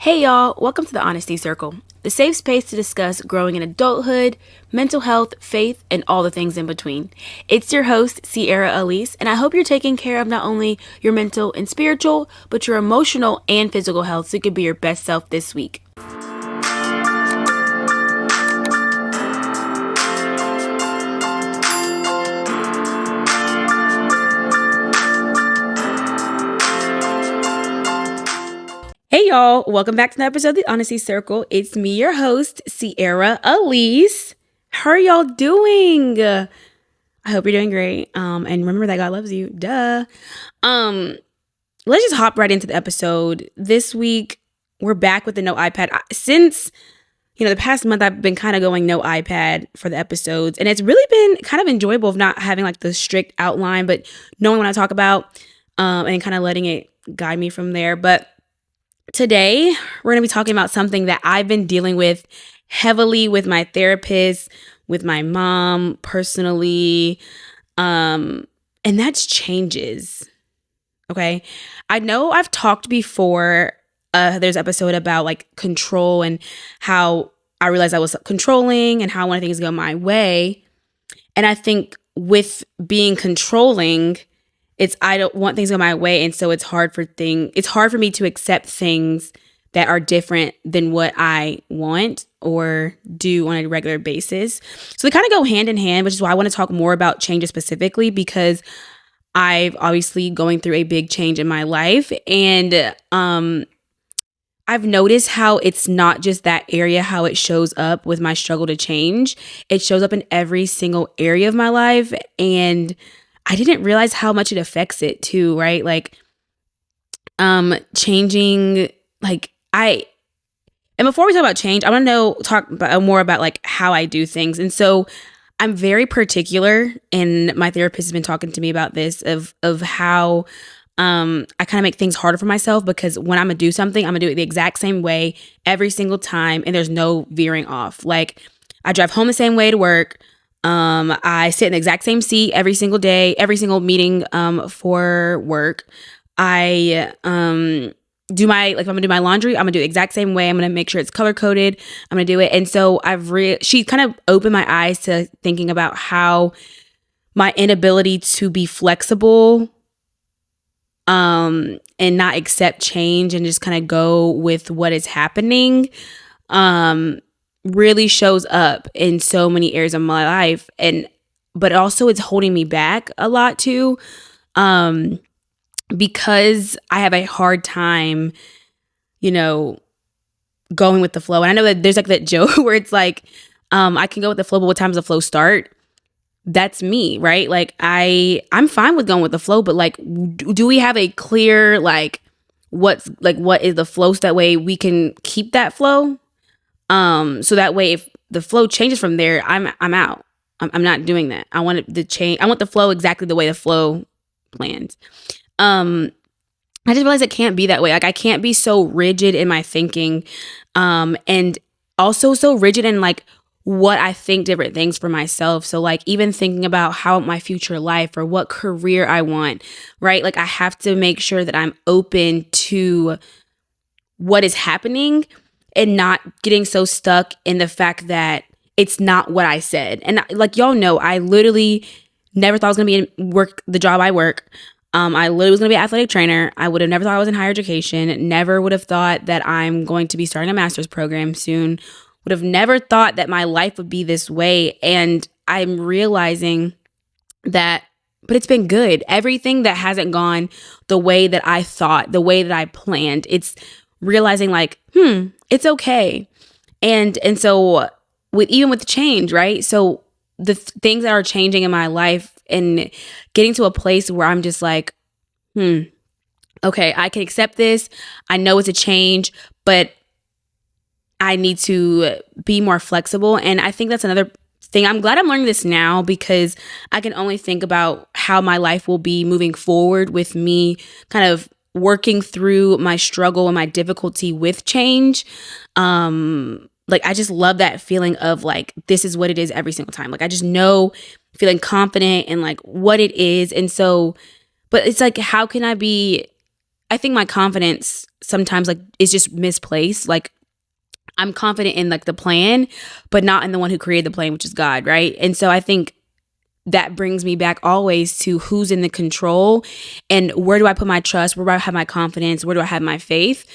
Hey y'all, welcome to the Honesty Circle, the safe space to discuss growing in adulthood, mental health, faith, and all the things in between. It's your host, Sierra Elise, and I hope you're taking care of not only your mental and spiritual, but your emotional and physical health so you can be your best self this week. Hey y'all, welcome back to the episode of the Honesty Circle. It's me, your host, Sierra Elise. How are y'all doing? I hope you're doing great. And remember that God loves you. Duh. Let's just hop right into the episode. This week, we're back with the no iPad. Since, the past month, I've been kind of going no iPad for the episodes. And it's really been kind of enjoyable of not having like the strict outline, but knowing what I talk about and kind of letting it guide me from there. But today, we're going to be talking about something that I've been dealing with heavily with my therapist, with my mom personally, and that's changes. Okay. I know I've talked before, there's an episode about like control and how I realized I was controlling and how I wanted things to go my way. And I think with being controlling, I don't want things to go my way. And so it's hard for me to accept things that are different than what I want or do on a regular basis. So they kind of go hand in hand, which is why I want to talk more about changes specifically, because I've obviously going through a big change in my life. And I've noticed how it's not just that area, how it shows up with my struggle to change. It shows up in every single area of my life. And I didn't realize how much it affects it too, right? Like, changing, and before we talk about change, I want to talk more about like how I do things. And so I'm very particular, and my therapist has been talking to me about this of how, I kind of make things harder for myself, because when I'm gonna do something, I'm gonna do it the exact same way every single time. And there's no veering off. Like, I drive home the same way to work. I sit in the exact same seat every single day, every single meeting, for work. I, if I'm gonna do my laundry, I'm gonna do it the exact same way. I'm gonna make sure it's color coded. I'm gonna do it. And so she kind of opened my eyes to thinking about how my inability to be flexible, and not accept change and just kind of go with what is happening, really shows up in so many areas of my life. But also it's holding me back a lot too, because I have a hard time, going with the flow. And I know that there's like that joke where it's like, I can go with the flow, but what time does the flow start? That's me, right? Like I'm fine with going with the flow, but like, do we have a clear, what is the flow, so that way we can keep that flow? So that way, if the flow changes from there, I'm out. I'm not doing that. I want it to change. I want the flow exactly the way the flow plans. I just realized it can't be that way. Like, I can't be so rigid in my thinking, and also so rigid in like what I think different things for myself. So like, even thinking about how my future life or what career I want, right? Like, I have to make sure that I'm open to what is happening and not getting so stuck in the fact that it's not what I said. And like, y'all know, I literally never thought I was going to be in the job I work. I literally was going to be an athletic trainer. I would have never thought I was in higher education. Never would have thought that I'm going to be starting a master's program soon. Would have never thought that my life would be this way. And I'm realizing that, but it's been good. Everything that hasn't gone the way that I thought, the way that I planned, it's realizing like, it's okay. And so even with the change, right? So the things that are changing in my life and getting to a place where I'm just like, okay, I can accept this. I know it's a change, but I need to be more flexible. And I think that's another thing. I'm glad I'm learning this now, because I can only think about how my life will be moving forward with me kind of working through my struggle and my difficulty with change. Like, I just love that feeling of like, this is what it is every single time. Like, I just know, feeling confident in like what it is. And so, but it's like, how can I be I think my confidence sometimes like is just misplaced. Like I'm confident in like the plan, but not in the one who created the plan, which is God, right? And so I think that brings me back always to who's in the control and where do I put my trust? Where do I have my confidence? Where do I have my faith?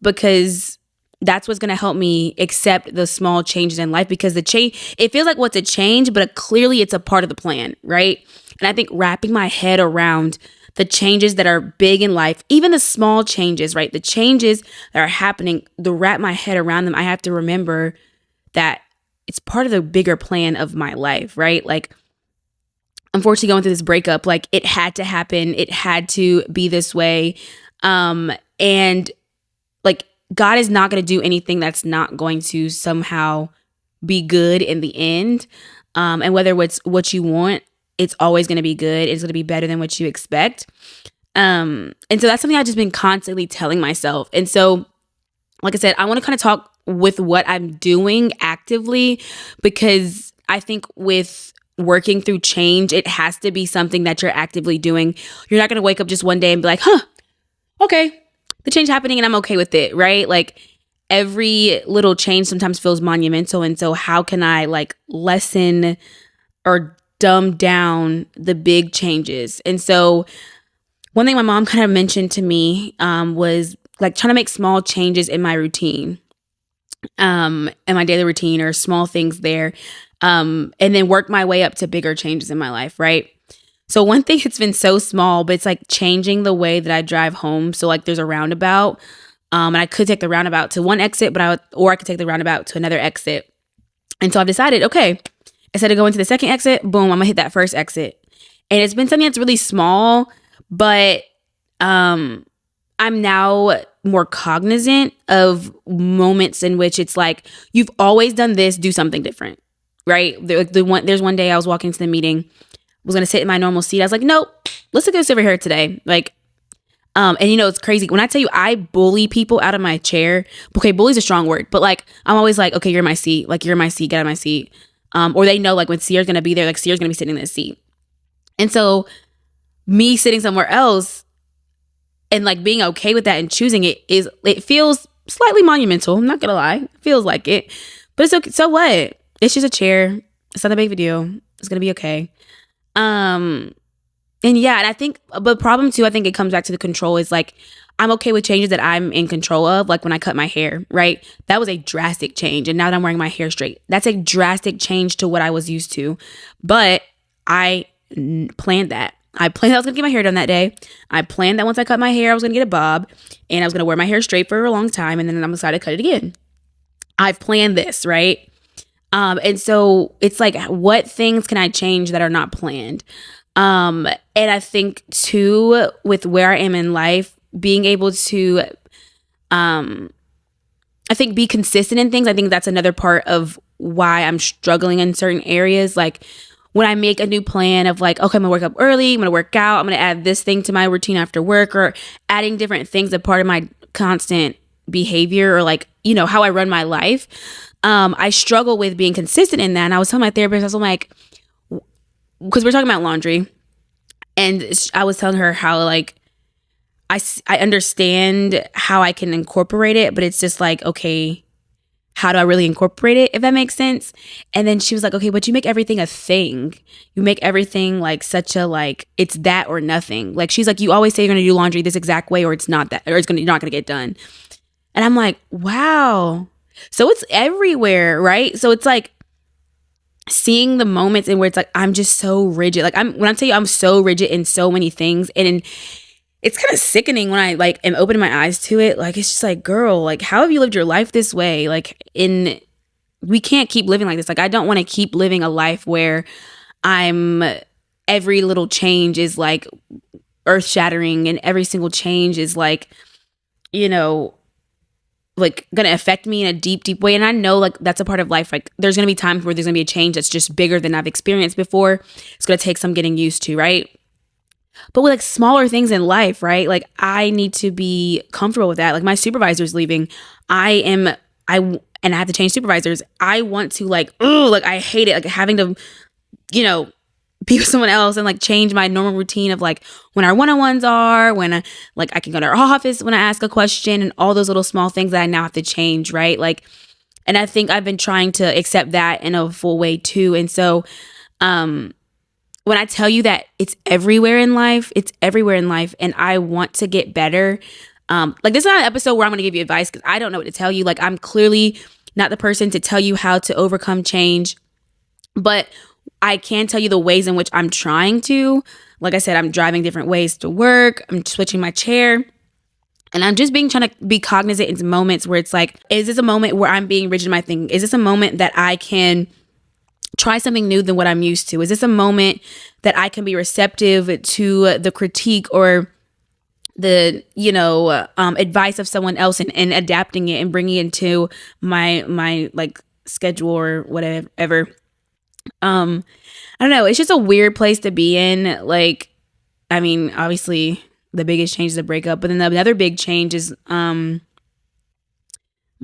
Because that's what's going to help me accept the small changes in life, because the change, it feels like what's a change, but clearly it's a part of the plan, right? And I think wrapping my head around the changes that are big in life, even the small changes, right? The changes that are happening, to wrap my head around them, I have to remember that it's part of the bigger plan of my life, right? Like, unfortunately, going through this breakup, like it had to happen. It had to be this way. And like, God is not going to do anything that's not going to somehow be good in the end. And whether it's what you want, it's always going to be good. It's going to be better than what you expect. And so that's something I've just been constantly telling myself. And so, like I said, I want to kind of talk with what I'm doing actively, because I think with working through change, it has to be something that you're actively doing. You're not going to wake up just one day and be like, okay, the change happening and I'm okay with it, right? Like every little change sometimes feels monumental. And so how can I like lessen or dumb down the big changes? And so one thing my mom kind of mentioned to me was like trying to make small changes in my routine, in my daily routine, or small things there, and then work my way up to bigger changes in my life, right? So one thing, it's been so small, but it's like changing the way that I drive home. So like there's a roundabout, and I could take the roundabout to one exit, or I could take the roundabout to another exit. And so I've decided, okay, instead of going to the second exit, boom, I'm gonna hit that first exit. And it's been something that's really small, but I'm now more cognizant of moments in which it's like, you've always done this, do something different, right? There's one day I was walking to the meeting, was going to sit in my normal seat. I was like, nope, let's look at this over here today. Like, and you know, it's crazy. When I tell you I bully people out of my chair, okay, bully's a strong word, but like, I'm always like, okay, you're in my seat. Like, you're in my seat, get out of my seat. Or they know like when Sierra's going to be there, like Sierra's going to be sitting in this seat. And so me sitting somewhere else and like being okay with that and choosing it feels slightly monumental. I'm not going to lie. It feels like it, but it's okay. So what? It's just a chair. It's not a big of a deal. It's going to be okay. And yeah, and I think, but problem too, I think it comes back to the control is like, I'm okay with changes that I'm in control of. Like when I cut my hair, right? That was a drastic change. And now that I'm wearing my hair straight, that's a drastic change to what I was used to. But I planned that. I planned that I was going to get my hair done that day. I planned that once I cut my hair, I was going to get a bob and I was going to wear my hair straight for a long time. And then I'm decided to cut it again. I've planned this, right? And so it's like, what things can I change that are not planned? And I think too, with where I am in life, being able to, I think be consistent in things. I think that's another part of why I'm struggling in certain areas. Like when I make a new plan of like, okay, I'm gonna work up early, I'm gonna work out, I'm gonna add this thing to my routine after work, or adding different things as part of my constant behavior, or like, you know, how I run my life. I struggle with being consistent in that. And I was telling my therapist, I was like, because we're talking about laundry, and I was telling her how like I understand how I can incorporate it, but it's just like, okay, how do I really incorporate it, if that makes sense? And then she was like, okay, but you make everything a thing. You make everything like such a, like, it's that or nothing. Like, she's like, you always say you're going to do laundry this exact way, or it's not that, or you're not going to get done. And I'm like, wow. So it's everywhere, right? So it's like seeing the moments in where it's like, I'm just so rigid. Like when I tell you I'm so rigid in so many things, and it's kind of sickening when I like am opening my eyes to it. Like, it's just like, girl, like, how have you lived your life this way? Like, we can't keep living like this. Like, I don't want to keep living a life where every little change is like earth shattering, and every single change is like, you know, like gonna affect me in a deep, deep way. And I know like that's a part of life. Like there's gonna be times where there's gonna be a change that's just bigger than I've experienced before. It's gonna take some getting used to, right? But with like smaller things in life, right? Like I need to be comfortable with that. Like my supervisor's leaving. And I have to change supervisors. I want to like, I hate it. Like having to, you know, be with someone else and like change my normal routine of like when our one-on-ones are, when I can go to our office when I ask a question, and all those little small things that I now have to change, right? Like, and I think I've been trying to accept that in a full way too. And so when I tell you that it's everywhere in life, it's everywhere in life, and I want to get better. Like, this is not an episode where I'm going to give you advice because I don't know what to tell you. Like, I'm clearly not the person to tell you how to overcome change, but I can tell you the ways in which I'm trying to. Like I said, I'm driving different ways to work. I'm switching my chair. And I'm just trying to be cognizant in moments where it's like, is this a moment where I'm being rigid in my thinking? Is this a moment that I can try something new than what I'm used to? Is this a moment that I can be receptive to the critique or the, advice of someone else and adapting it and bringing it into my like schedule or whatever? I don't know. It's just a weird place to be in. Like, I mean, obviously the biggest change is the breakup, but then another big change is, my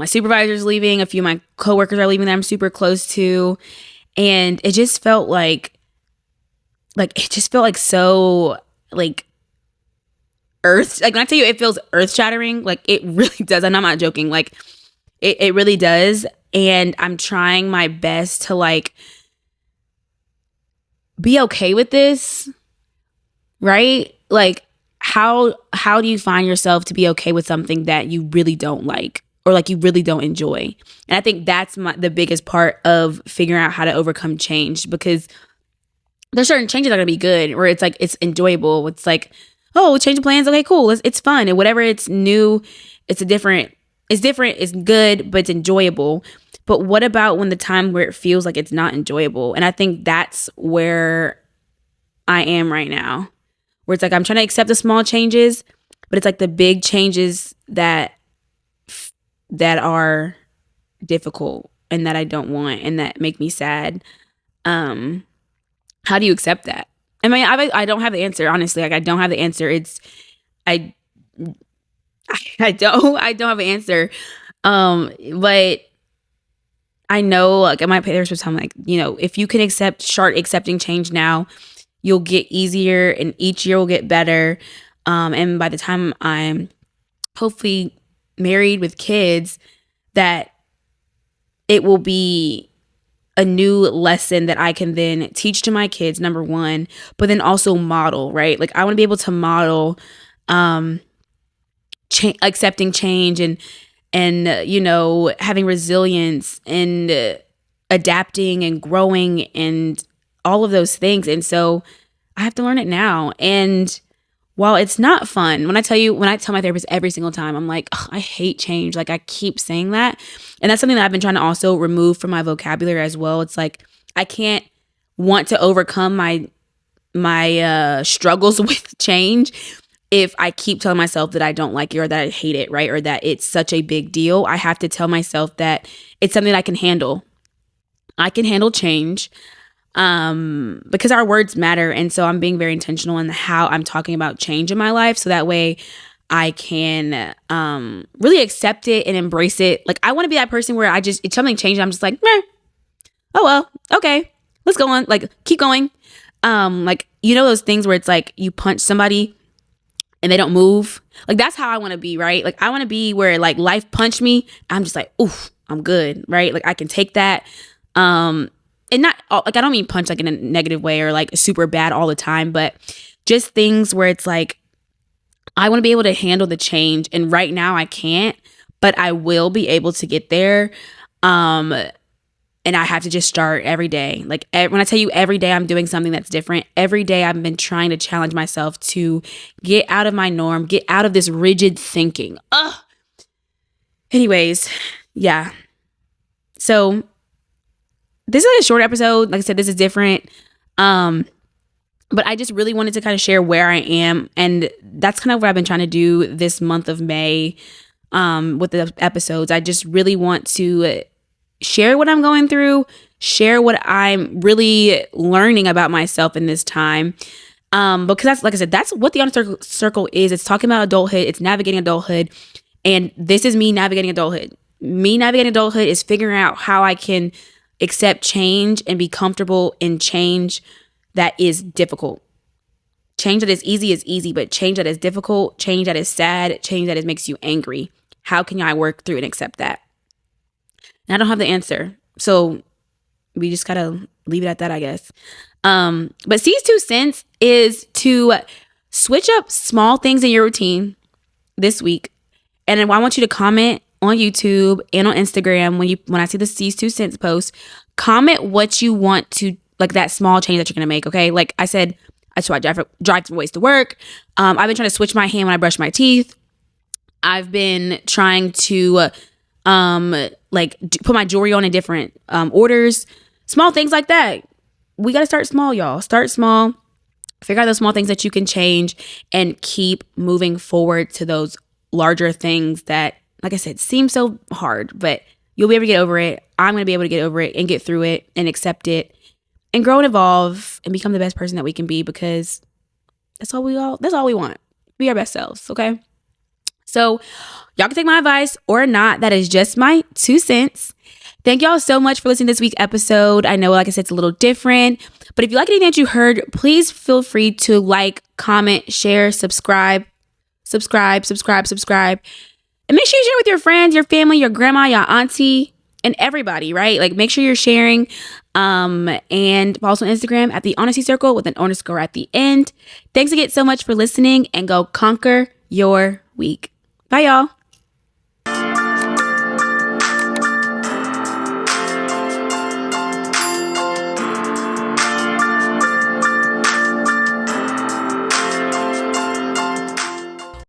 supervisor's leaving. A few of my coworkers are leaving that I'm super close to. And it just felt like so like earth. Like, when I tell you it feels earth shattering, like it really does. And I'm not joking. Like it really does. And I'm trying my best to like be okay with this, right? Like, how do you find yourself to be okay with something that you really don't like or like you really don't enjoy? And I think that's the biggest part of figuring out how to overcome change, because there's certain changes that are going to be good where it's like it's enjoyable. It's like, oh, change of plans. Okay, cool. It's fun. And whatever, it's new. It's different. It's good, but it's enjoyable. But what about when the time where it feels like it's not enjoyable? And I think that's where I am right now, where it's like I'm trying to accept the small changes, but it's like the big changes that are difficult and that I don't want and that make me sad. How do you accept that? I mean, I don't have the answer, honestly. Like, I don't have the answer. I don't have an answer. But I know, like, my parents would tell me, like, if you can start accepting change now, you'll get easier and each year will get better. And by the time I'm hopefully married with kids, that it will be a new lesson that I can then teach to my kids, number one, but then also model, right? Like, I want to be able to model accepting change and having resilience and adapting and growing and all of those things. And so I have to learn it now. And while it's not fun, when I tell my therapist every single time, I'm like, I hate change. Like, I keep saying that. And that's something that I've been trying to also remove from my vocabulary as well. It's like, I can't want to overcome my struggles with change if I keep telling myself that I don't like it or that I hate it, right? Or that it's such a big deal. I have to tell myself that it's something that I can handle. I can handle change. Because our words matter. And so I'm being very intentional in how I'm talking about change in my life. So that way I can, really accept it and embrace it. Like, I want to be that person where it's something changed. I'm just like, meh, oh, well, okay, let's go on. Like, keep going. Like, those things where it's like you punch somebody and they don't move. Like, that's how I want to be, right? Like, I want to be where like life punched me. I'm just like, oof, I'm good, right? Like, I can take that. And not like, I don't mean punch like in a negative way or like super bad all the time, but just things where it's like, I want to be able to handle the change. And right now I can't, but I will be able to get there. And I have to just start every day. Like, when I tell you every day I'm doing something that's different, every day I've been trying to challenge myself to get out of my norm, get out of this rigid thinking. Anyways, yeah. So this is like a short episode. Like I said, this is different. But I just really wanted to kind of share where I am. And that's kind of what I've been trying to do this month of May with the episodes. I just really want to share what I'm going through, share what I'm really learning about myself in this time. Because that's, like I said, that's what the Honor Circle is. It's talking about adulthood. It's navigating adulthood. And this is me navigating adulthood. Me navigating adulthood is figuring out how I can accept change and be comfortable in change that is difficult. Change that is easy, but change that is difficult, change that is sad, change that makes you angry. How can I work through and accept that? And I don't have the answer. So we just gotta leave it at that, I guess. But C's 2 cents is to switch up small things in your routine this week. And then I want you to comment on YouTube and on Instagram when I see the C's 2 cents post, comment what you want to, like that small change that you're gonna make. Okay, like I said, that's why I drive different ways to work. I've been trying to switch my hand when I brush my teeth. I've been trying to put my jewelry on in different orders. Small things like that. We got to start small, y'all. Start small. Figure out those small things that you can change and keep moving forward to those larger things that, like I said, seem so hard, but you'll be able to get over it. I'm going to be able to get over it and get through it and accept it and grow and evolve and become the best person that we can be, because that's all we want. Be our best selves, okay? So y'all can take my advice or not. That is just my 2 cents. Thank y'all so much for listening to this week's episode. I know, like I said, it's a little different, but if you like anything that you heard, please feel free to like, comment, share, subscribe. And make sure you share with your friends, your family, your grandma, your auntie, and everybody, right? Like, make sure you're sharing. And also on Instagram at the Honesty Circle with an underscore at the end. Thanks again so much for listening, and go conquer your week. Bye, y'all.